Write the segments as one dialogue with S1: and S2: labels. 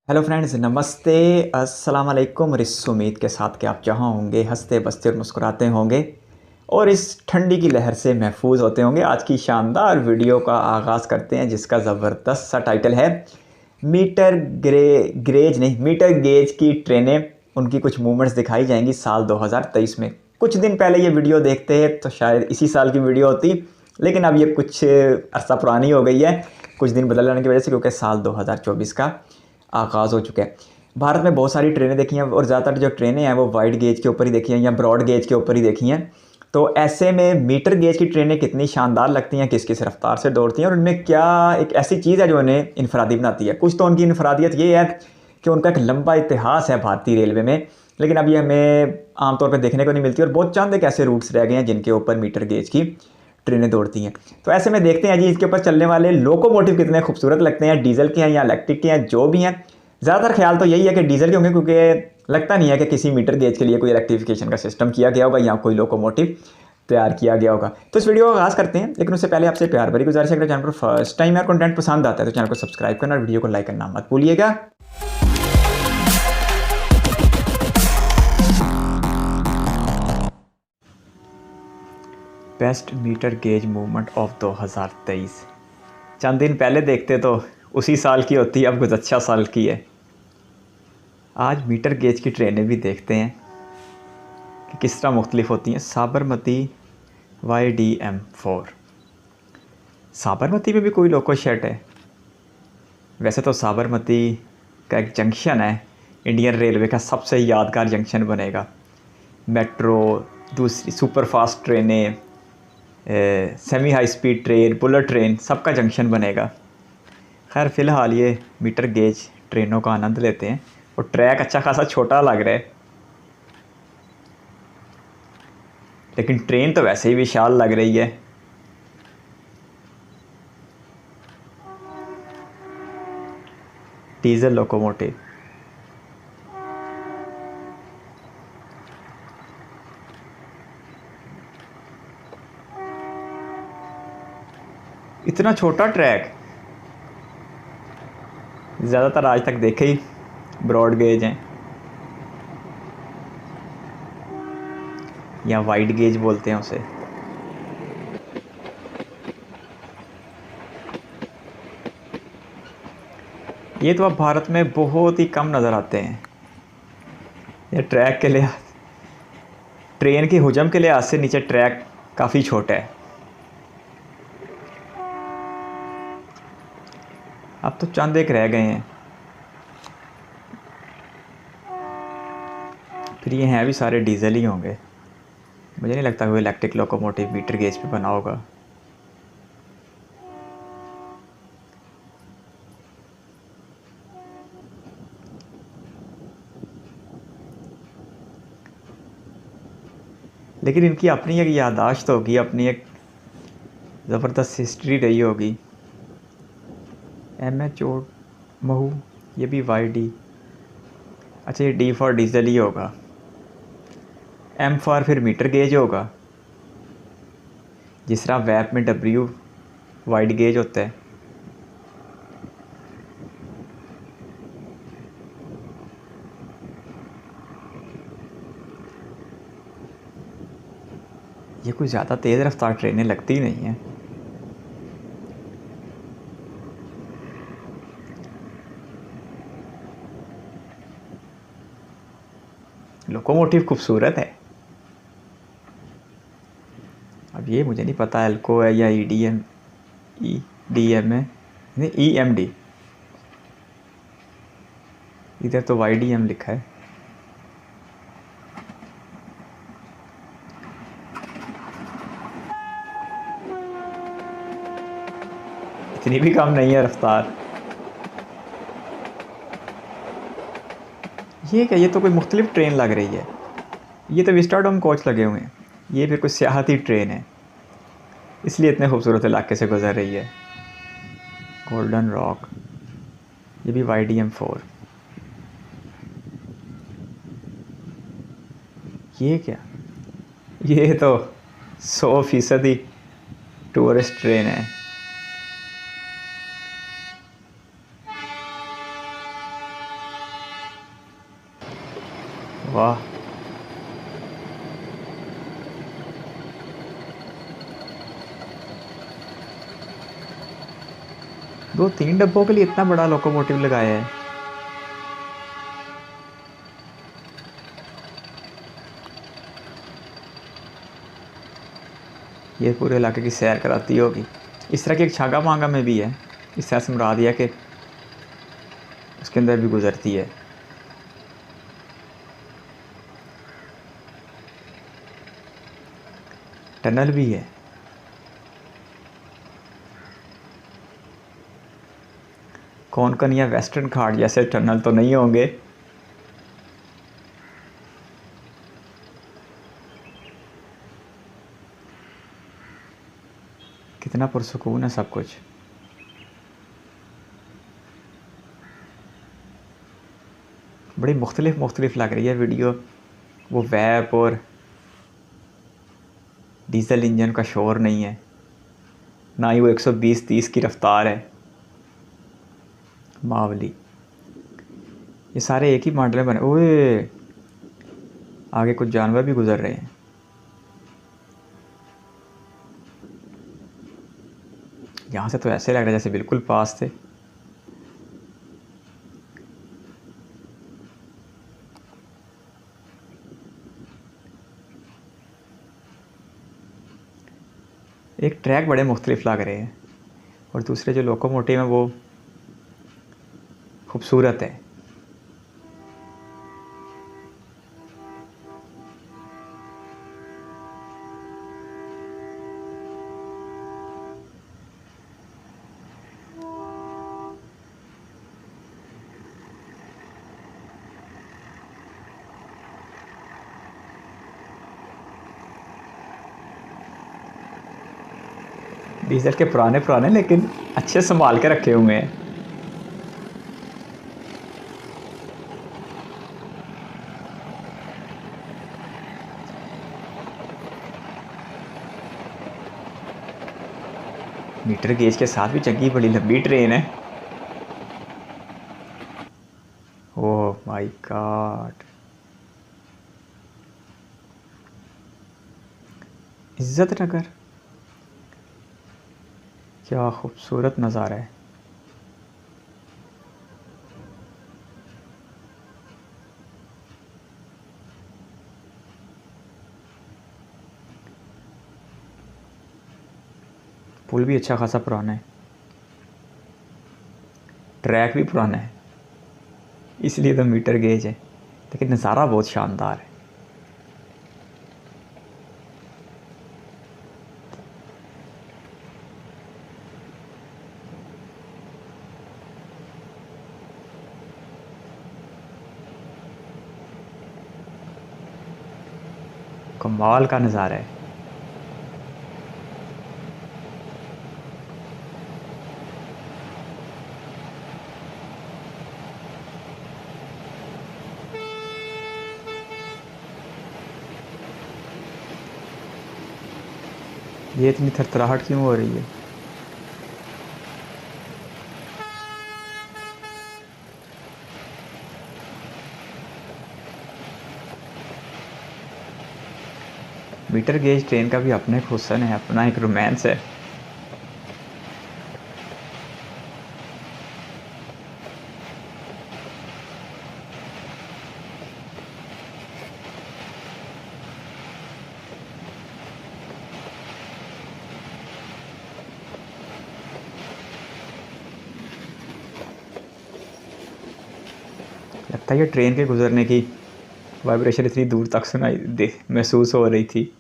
S1: Hello friends, नमस्ते। अस्सलाम वालेकुम। और इस उम्मीद के साथ कि आप जहाँ होंगे हंसते बसते और मुस्कुराते होंगे और इस ठंडी की लहर से महफूज होते होंगे। आज की शानदार वीडियो का आगाज़ करते हैं, जिसका ज़बरदस्त सा टाइटल है मीटर ग्रेज नहीं मीटर गेज की ट्रेनें, उनकी कुछ मूवमेंट्स दिखाई जाएंगी साल 2023 में। कुछ दिन पहले ये वीडियो देखते हैं तो शायद इसी साल की वीडियो होती, लेकिन अब ये कुछ अरसा पुरानी हो गई है, कुछ दिन बदल जाने की वजह से, क्योंकि साल 2024 का आगाज़ हो चुका है। भारत में बहुत सारी ट्रेनें देखी हैं और ज़्यादातर जो ट्रेनें हैं वो वाइड गेज के ऊपर ही देखी हैं या ब्रॉड गेज के ऊपर ही देखी हैं। तो ऐसे में मीटर गेज की ट्रेनें कितनी शानदार लगती हैं, किस किस रफ्तार से दौड़ती हैं और उनमें क्या एक ऐसी चीज़ है जो उन्हें इनफरादी बनाती है। कुछ तो उनकी इनफरादियत ये है कि उनका एक लंबा इतिहास है भारतीय रेलवे में, लेकिन अब ये हमें आमतौर पर देखने को नहीं मिलती और बहुत चंद एक ऐसे रूट्स रह गए हैं जिनके ऊपर मीटर गेज की ट्रेनें दौड़ती हैं। तो ऐसे में देखते हैं जी इसके ऊपर चलने वाले लोकोमोटिव कितने खूबसूरत लगते हैं, डीजल के हैं या इलेक्ट्रिक के हैं, जो भी हैं। ज़्यादातर ख्याल तो यही है कि डीजल के होंगे, क्योंकि लगता नहीं है कि किसी मीटर गेज के लिए कोई इलेक्ट्रिफिकेशन का सिस्टम किया गया होगा या कोई लोकोमोटिव तैयार किया गया होगा। तो इस वीडियो का आगाज़ करते हैं, लेकिन उससे पहले आपसे प्यार भरी गुजारिश है, अगर चैनल पर फर्स्ट टाइम यार कंटेंट पसंद आता है तो चैनल को सब्सक्राइब करना और वीडियो को लाइक करना मत भूलिएगा। Best meter gauge movement of 2023 चंद दिन पहले देखते तो उसी साल की होती, अब कुछ अच्छा साल की है। आज मीटर गेज की ट्रेनें भी देखते हैं कि किस तरह मुख्तलिफ होती हैं। साबरमती YDM4, साबरमती में भी कोई लोको शेड है। वैसे तो साबरमती का एक जंक्शन है, इंडियन रेलवे का सबसे यादगार जंक्शन बनेगा। मेट्रो, दूसरी सुपर फास्ट ट्रेनें, semi high speed train, bullet train, सबका जंक्शन बनेगा। खैर फ़िलहाल ये मीटर गेज ट्रेनों का आनंद लेते हैं और ट्रैक अच्छा खासा छोटा लग रहा है, लेकिन ट्रेन तो वैसे ही विशाल लग रही है। डीजल लोकोमोटिव, इतना छोटा ट्रैक ज़्यादातर आज तक देखे ही ब्रॉड गेज हैं या वाइड गेज बोलते हैं उसे। ये तो अब भारत में बहुत ही कम नज़र आते हैं। ये ट्रैक के लिए, ट्रेन की हुजम के लिहाज से नीचे ट्रैक काफ़ी छोटा है। अब तो चंद एक रह गए हैं, फिर ये हैं भी सारे डीजल ही होंगे। मुझे नहीं लगता कोई इलेक्ट्रिक लोकोमोटिव मीटर गेज पे बना होगा। लेकिन इनकी अपनी एक याददाश्त होगी, अपनी एक ज़बरदस्त हिस्ट्री रही होगी। MH महू, ये भी YD, अच्छा ये D फॉर डीजल ही होगा। M फॉर फिर मीटर गेज होगा, जिस तरह वैप में W वाइड गेज होता है। ये कोई ज़्यादा तेज़ रफ्तार ट्रेनें लगती नहीं हैं। लोकोमोटिव खूबसूरत है। अब ये मुझे नहीं पता एल्को है या EDM है, नहीं EMD, इधर तो YDM लिखा है। इतनी भी कम नहीं है रफ्तार। ये क्या, ये तो कोई मुख्तलिफ ट्रेन लग रही है। ये तो विस्टाडोम कोच लगे हुए हैं, ये फिर कोई सियाहती ट्रेन है, इसलिए इतने खूबसूरत इलाके से गुजर रही है। गोल्डन रॉक, ये भी YDM4। ये क्या, ये तो 100% टूरिस्ट ट्रेन है। वाह, 2-3 डब्बों के लिए इतना बड़ा लोकोमोटिव लगाया है। ये पूरे इलाके की सैर कराती होगी। इस तरह की एक छागा मांगा में भी है, इस तरह से मुराद दिया कि उसके अंदर भी गुजरती है। टनल भी है। कौन कनिया वेस्टर्न घाट जैसे टनल तो नहीं होंगे। कितना पुरसुकून है सब कुछ। बड़ी मुख्तलिफ लग रही है वीडियो। वो वैप और डीजल इंजन का शोर नहीं है, ना ही वो 120-30 की रफ्तार है। मावली, ये सारे एक ही मॉडल में बने। ओए, आगे कुछ जानवर भी गुजर रहे हैं। यहाँ से तो ऐसे लग रहा है जैसे बिल्कुल पास थे। एक ट्रैक बड़े मुख्तलिफ लग रहे हैं और दूसरे जो लोकोमोटिव हैं वो खूबसूरत है। डीजल के पुराने लेकिन अच्छे संभाल के रखे हुए हैं। मीटर गेज के साथ भी चंगी बड़ी लंबी ट्रेन है। ओह माय गॉड, इज्जत नगर, क्या खूबसूरत नज़ारा है। पुल भी अच्छा खासा पुराना है, ट्रैक भी पुराना है, इसलिए तो मीटर गेज है, लेकिन नज़ारा बहुत शानदार है। कमाल का नज़ारा है। ये इतनी थरथराहट क्यों हो रही है? मीटर गेज ट्रेन का भी अपने एक हुस्न है, अपना एक रोमांस है। लगता है ये ट्रेन के गुजरने की वाइब्रेशन इतनी दूर तक सुनाई दे महसूस हो रही थी।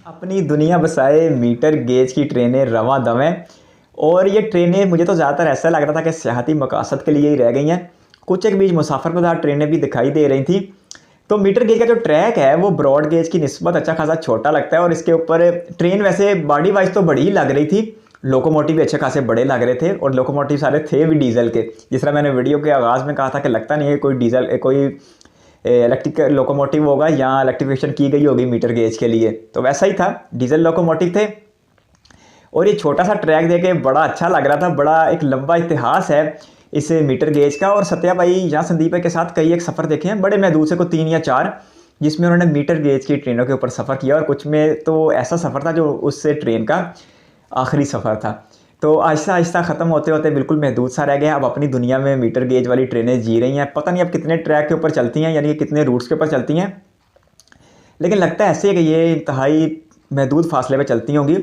S1: अपनी दुनिया बसाए मीटर गेज की ट्रेनें रवां दवें। और ये ट्रेनें मुझे तो ज़्यादातर ऐसा लग रहा था कि सियाहती मकासद के लिए ही रह गई हैं। कुछ एक बीच मुसाफिर को साथ ट्रेनें भी दिखाई दे रही थी। तो मीटर गेज का जो ट्रैक है वो ब्रॉड गेज की निस्बत अच्छा खासा छोटा लगता है और इसके ऊपर ट्रेन वैसे बॉडी वाइज तो बड़ी ही लग रही थी। लोकोमोटिव भी अच्छे खासे बड़े लग रहे थे और लोकोमोटिव सारे थे भी डीजल के। जिस तरह मैंने वीडियो के आगाज़ में कहा था कि लगता नहीं है कोई डीजल कोई इलेक्ट्रिक लोकोमोटिव होगा या इलेक्ट्रिफिकेशन की गई होगी मीटर गेज के लिए, तो वैसा ही था, डीजल लोकोमोटिव थे। और ये छोटा सा ट्रैक देखे बड़ा अच्छा लग रहा था, बड़ा एक लंबा इतिहास है इस मीटर गेज का। और सत्या भाई यहाँ संदीप भाई के साथ कई एक सफ़र देखे हैं बड़े महदूद से, को 3 या 4, जिसमें उन्होंने मीटर गेज की ट्रेनों के ऊपर सफ़र किया। और कुछ में तो ऐसा सफ़र था जो उससे ट्रेन का आखिरी सफ़र था। तो आहिस्ता आहिस्ता ख़त्म होते होते बिल्कुल महदूद सा रह गया। अब अपनी दुनिया में मीटर गेज वाली ट्रेनें जी रही हैं। पता नहीं अब कितने ट्रैक के ऊपर चलती हैं, यानी कि कितने रूट्स के ऊपर चलती हैं, लेकिन लगता है ऐसे है कि ये इंतहाई महदूद फासले पे चलती होंगी।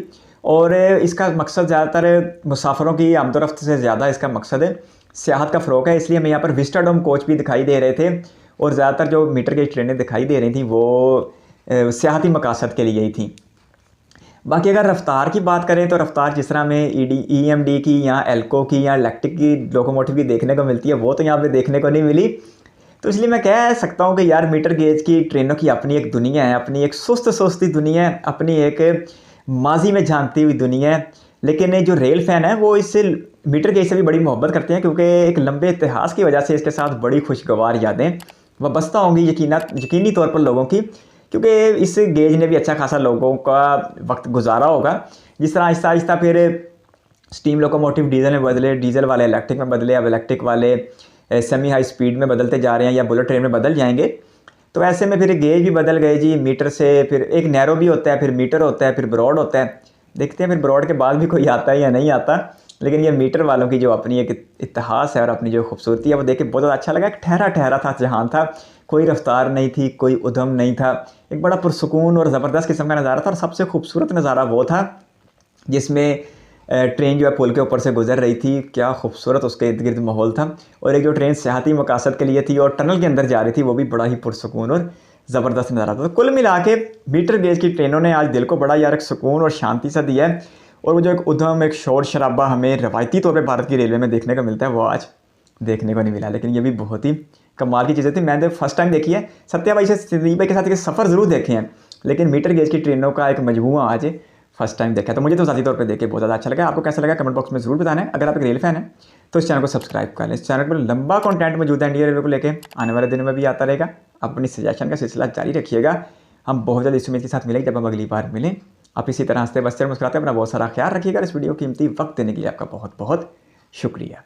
S1: और इसका मकसद ज़्यादातर मुसाफिरों की आमदोरफ्त से ज़्यादा इसका मकसद है सियाहत का फ़रोग़ है। इसलिए हमें यहाँ पर विस्टाडोम कोच भी दिखाई दे रहे थे, और ज़्यादातर जो मीटर गेज ट्रेनें दिखाई दे रही थी वो सियाहती मकासद के लिए ही थी। बाकी अगर रफ्तार की बात करें तो रफ्तार जिस तरह हमें EMD की या एल्को की या इलेक्ट्रिक की लोकोमोटिव की देखने को मिलती है, वो तो यहाँ पे देखने को नहीं मिली। तो इसलिए मैं कह सकता हूँ कि यार मीटर गेज की ट्रेनों की अपनी एक दुनिया है, अपनी एक सुस्त सुस्ती दुनिया है, अपनी एक माजी में झांकती हुई दुनिया है। लेकिन जो रेल फ़ैन है वो इससे मीटर गेज से भी बड़ी मोहब्बत करते हैं, क्योंकि एक लंबे इतिहास की वजह से इसके साथ बड़ी खुशगवार यादें वाबस्ता होंगी यकीनी तौर पर लोगों की, क्योंकि इस गेज ने भी अच्छा खासा लोगों का वक्त गुजारा होगा। जिस तरह आहिस्ता आहिस्ता फिर स्टीम लोकोमोटिव डीजल में बदले, डीजल वाले इलेक्ट्रिक में बदले, अब इलेक्ट्रिक वाले सेमी हाई स्पीड में बदलते जा रहे हैं या बुलेट ट्रेन में बदल जाएंगे। तो ऐसे में फिर गेज भी बदल गए जी, मीटर से फिर एक नैरो भी होता है, फिर मीटर होता है, फिर ब्रॉड होता है। देखते हैं फिर ब्रॉड के बाद भी कोई आता है या नहीं आता। लेकिन ये मीटर वालों की जो अपनी एक इतिहास है और अपनी जो खूबसूरती है वो देख के बहुत ज़्यादा अच्छा लगा। एक ठहरा ठहरा था जहान था, कोई रफ्तार नहीं थी, कोई उधम नहीं था, एक बड़ा पुरसुकून और ज़बरदस्त किस्म का नज़ारा था। और सबसे खूबसूरत नज़ारा वो था जिसमें ट्रेन जो है पुल के ऊपर से गुजर रही थी, क्या खूबसूरत उसके इर्द गिर्द माहौल था। और एक जो ट्रेन सियाहती मकासद के लिए थी और टनल के अंदर जा रही थी, वो भी बड़ा ही पुरसुकून और ज़बरदस्त नज़ारा था। तो कुल मिला के मीटर गेज की ट्रेनों ने आज दिल को बड़ा यार एक सुकून और शांति सा दिया है। और वो जो एक उधम, एक शोर शराबा हमें रवायती तौर पर भारत की रेलवे में देखने को मिलता है, वो आज देखने को नहीं मिला। लेकिन ये भी बहुत ही कमाल की चीज़ें थी। मैंने फर्स्ट टाइम देखी है, सत्या भाई से संदीप भाई के साथ सफ़र ज़रूर देखे हैं, लेकिन मीटर गेज की ट्रेनों का एक मजमूआ आज फर्स्ट टाइम देखा। तो मुझे तो ज़ाती तौर पे देख के बहुत ज़्यादा अच्छा लगा। आपको कैसा लगा कमेंट बॉक्स में ज़रूर बताना है। अगर आप एक रेल फैन हैं तो इस चैनल को सब्सक्राइब कर लें। इस चैनल पर लंबा कंटेंट मौजूद है इंडिया रेलवे को लेके, आने वाले दिनों में भी आता रहेगा। अपनी सजेशन का सिलसिला जारी रखिएगा। हम बहुत जल्द इस उम्मीद के साथ मिलेंगे जब हम अगली बार मिलें। आप इसी तरह हंसते बसते मुस्कुराते अपना बहुत सारा ख्याल रखिएगा। इस वीडियो कीमती वक्त देने के लिए आपका बहुत बहुत शुक्रिया।